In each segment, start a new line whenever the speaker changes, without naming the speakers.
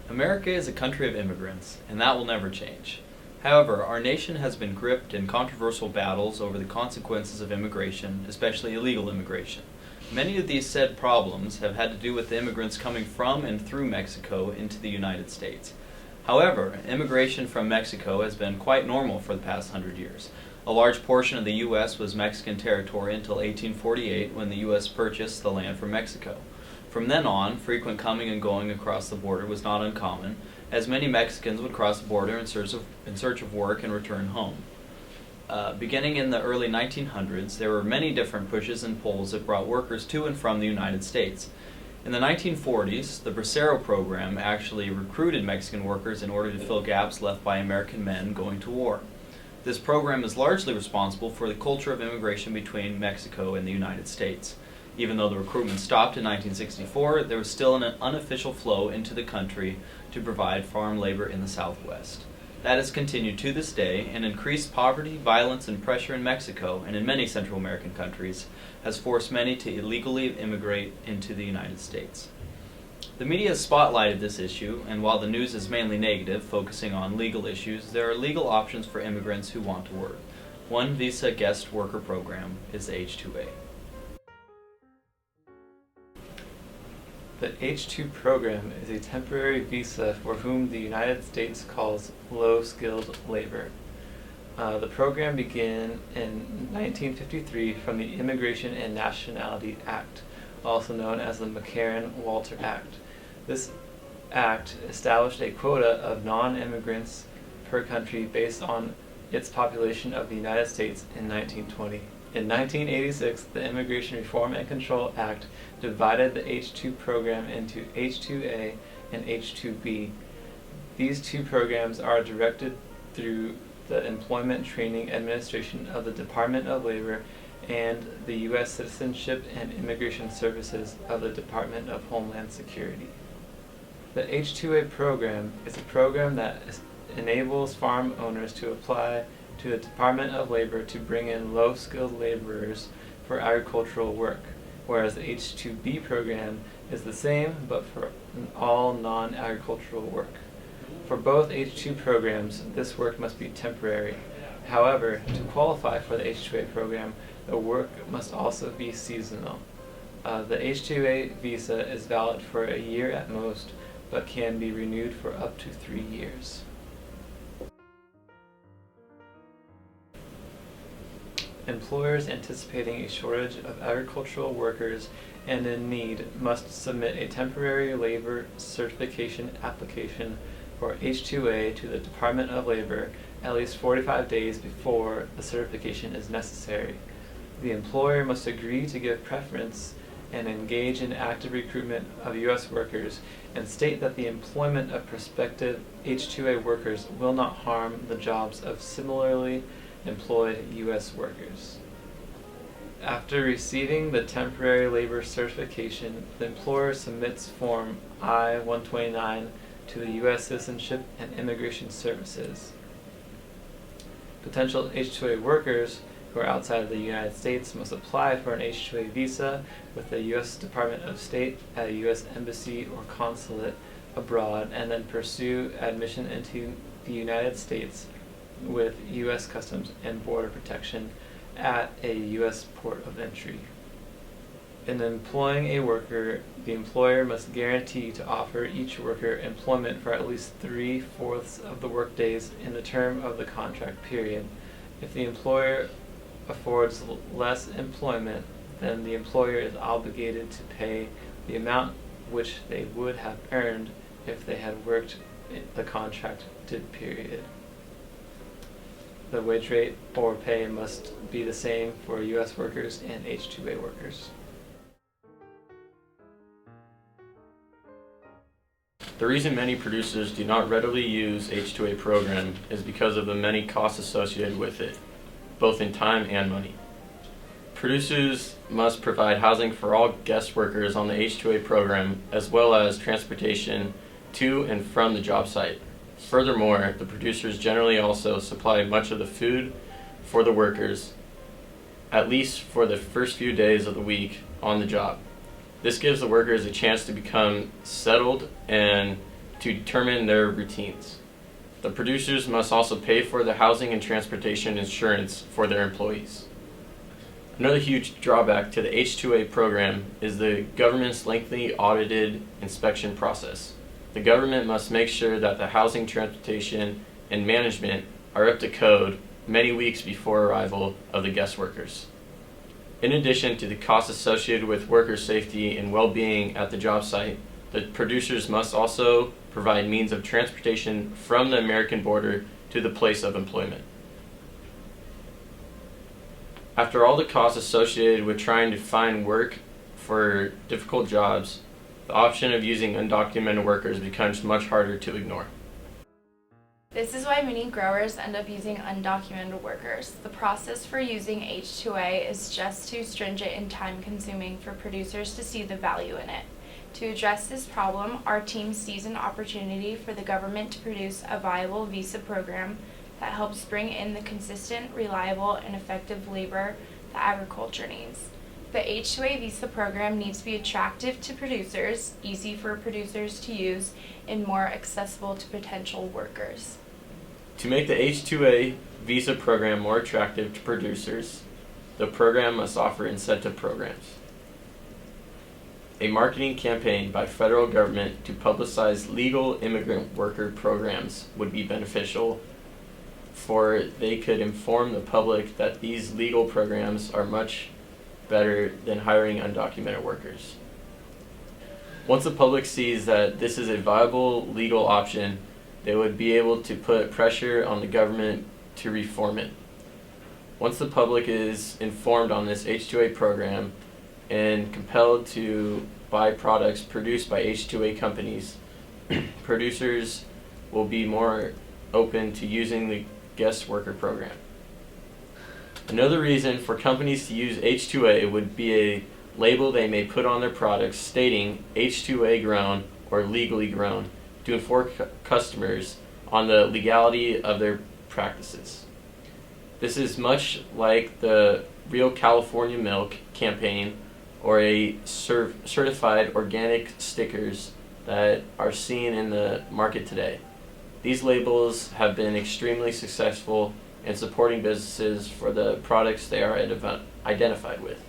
America is a country of immigrants, and that will never change. However, our nation has been gripped in controversial battles over the consequences of immigration, especially illegal immigration. Many of these said problems have had to do with the immigrants coming from and through Mexico into the United States. However, immigration from Mexico has been quite normal for the past 100 years. A large portion of the U.S. was Mexican territory until 1848, when the U.S. purchased the land from Mexico. From then on, frequent coming and going across the border was not uncommon, as many Mexicans would cross the border in search of work and return home. Beginning in the early 1900s, there were many different pushes and pulls that brought workers to and from the United States. In the 1940s, the Bracero program actually recruited Mexican workers in order to fill gaps left by American men going to war. This program is largely responsible for the culture of immigration between Mexico and the United States. Even though the recruitment stopped in 1964, there was still an unofficial flow into the country to provide farm labor in the Southwest. That has continued to this day, and increased poverty, violence, and pressure in Mexico and in many Central American countries has forced many to illegally immigrate into the United States. The media has spotlighted this issue, and while the news is mainly negative, focusing on legal issues, there are legal options for immigrants who want to work. One visa guest worker program is the H2A.
The H-2 program is a temporary visa for whom the United States calls low-skilled labor. The program began in 1953 from the Immigration and Nationality Act, also known as the McCarran-Walter Act. This act established a quota of non-immigrants per country based on its population of the United States in 1920. In 1986, the Immigration Reform and Control Act divided the H-2 program into H-2A and H-2B. These two programs are directed through the Employment Training Administration of the Department of Labor and the U.S. Citizenship and Immigration Services of the Department of Homeland Security. The H-2A program is a program that enables farm owners to apply to the Department of Labor to bring in low-skilled laborers for agricultural work, whereas the H-2B program is the same but for all non-agricultural work. For both H-2 programs, this work must be temporary. However, to qualify for the H-2A program, the work must also be seasonal. The H-2A visa is valid for a year at most, but can be renewed for up to 3 years. Employers anticipating a shortage of agricultural workers and in need must submit a temporary labor certification application for H-2A to the Department of Labor at least 45 days before the certification is necessary. The employer must agree to give preference and engage in active recruitment of U.S. workers and state that the employment of prospective H-2A workers will not harm the jobs of similarly employed U.S. workers. After receiving the temporary labor certification, the employer submits Form I-129 to the U.S. Citizenship and Immigration Services. Potential H-2A workers who are outside of the United States must apply for an H-2A visa with the U.S. Department of State at a U.S. embassy or consulate abroad and then pursue admission into the United States with U.S. Customs and Border Protection at a U.S. port of entry. In employing a worker, the employer must guarantee to offer each worker employment for at least 3/4 of the workdays in the term of the contract period. If the employer affords less employment, then the employer is obligated to pay the amount which they would have earned if they had worked the contracted period. The wage rate or pay must be the same for U.S. workers and H-2A workers.
The reason many producers do not readily use H-2A program is because of the many costs associated with it, both in time and money. Producers must provide housing for all guest workers on the H-2A program, as well as transportation to and from the job site. Furthermore, the producers generally also supply much of the food for the workers, at least for the first few days of the week on the job. This gives the workers a chance to become settled and to determine their routines. The producers must also pay for the housing and transportation insurance for their employees. Another huge drawback to the H2A program is the government's lengthy audited inspection process. The government must make sure that the housing, transportation, and management are up to code many weeks before arrival of the guest workers. In addition to the costs associated with worker safety and well-being at the job site, the producers must also provide means of transportation from the American border to the place of employment. After all the costs associated with trying to find work for difficult jobs, the option of using undocumented workers becomes much harder to ignore.
This is why many growers end up using undocumented workers. The process for using H2A is just too stringent and time-consuming for producers to see the value in it. To address this problem, our team sees an opportunity for the government to produce a viable visa program that helps bring in the consistent, reliable, and effective labor that agriculture needs. The H2A visa program needs to be attractive to producers, easy for producers to use, and more accessible to potential workers.
To make the H2A visa program more attractive to producers, the program must offer incentive programs. A marketing campaign by federal government to publicize legal immigrant worker programs would be beneficial, for they could inform the public that these legal programs are much better than hiring undocumented workers. Once the public sees that this is a viable legal option, they would be able to put pressure on the government to reform it. Once the public is informed on this H2A program and compelled to buy products produced by H2A companies, producers will be more open to using the guest worker program. Another reason for companies to use H2A would be a label they may put on their products stating H2A grown or legally grown to inform customers on the legality of their practices. This is much like the Real California Milk campaign or a certified organic stickers that are seen in the market today. These labels have been extremely successful in supporting businesses for the products they are identified with.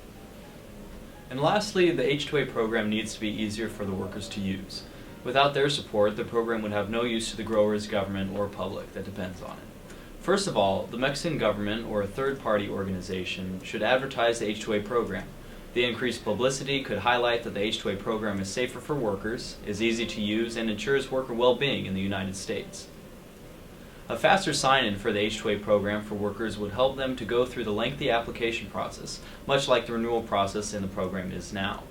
And lastly, the H2A program needs to be easier for the workers to use. Without their support, the program would have no use to the growers, government, or public that depends on it. First of all, the Mexican government or a third-party organization should advertise the H2A program. The increased publicity could highlight that the H2A program is safer for workers, is easy to use, and ensures worker well-being in the United States. A faster sign-in for the H2A program for workers would help them to go through the lengthy application process, much like the renewal process in the program is now.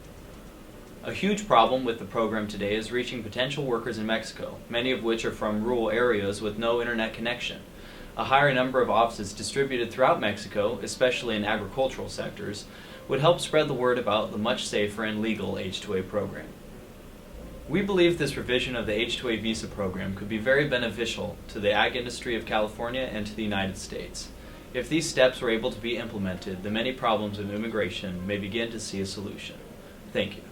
A huge problem with the program today is reaching potential workers in Mexico, many of which are from rural areas with no internet connection. A higher number of offices distributed throughout Mexico, especially in agricultural sectors, would help spread the word about the much safer and legal H2A program. We believe this revision of the H2A visa program could be very beneficial to the ag industry of California and to the United States. If these steps were able to be implemented, the many problems of immigration may begin to see a solution. Thank you.